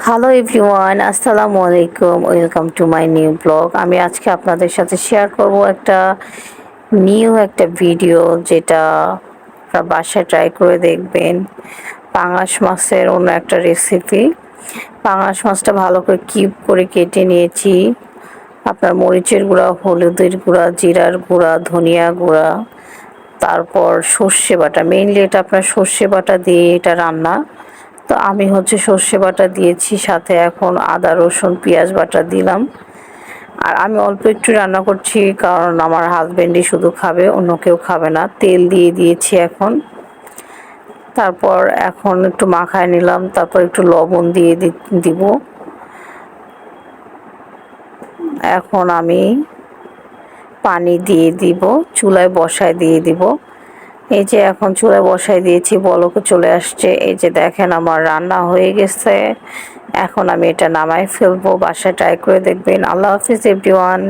Hello everyone, আসসালামু আলাইকুম। Welcome to my new blog. আমি আজকে আপনাদের সাথে শেয়ার করব একটা ভিডিও, যেটা আপনারা বাসায় ট্রাই করে দেখবেন। পাঙাশ মাছের অন্য একটা রেসিপি। পাঙাশ মাছটা ভালো করে কিউব করে কেটে নিয়েছি। আপনার মরিচের গুঁড়া, হলুদের গুঁড়া, জিরার গুঁড়া, ধনিয়া গুঁড়া, তারপর সর্ষে বাটা। মেইনলি এটা আপনার সর্ষে বাটা দিয়ে এটা রান্না। তো আমি সর্ষে বাটা দিয়েছি, সাথে এখন আদা রসুন পেঁয়াজ বাটা দিলাম। আর আমি অল্প একটু রান্না করছি, কারণ আমার হাজব্যান্ডই শুধু খাবে, অন্য কেউ খাবে না। তেল দিয়ে দিয়েছি এখন। তারপর এখন একটু মাখায় নিলাম, তারপর একটু লবণ দিয়ে দিব। এখন আমি পানি দিয়ে দিব, চুলায় বসায় দিয়ে দিব। এই যে এখন চুলায় বসাই দিয়েছি, বলকও চলে আসছে। এই যে দেখেন আমার রান্না হয়ে গেছে। এখন আমি এটা নামাই ফেলবো। বাসায় ট্রাই করে দেখবেন। আল্লাহ হাফিজ এভরিওয়ান।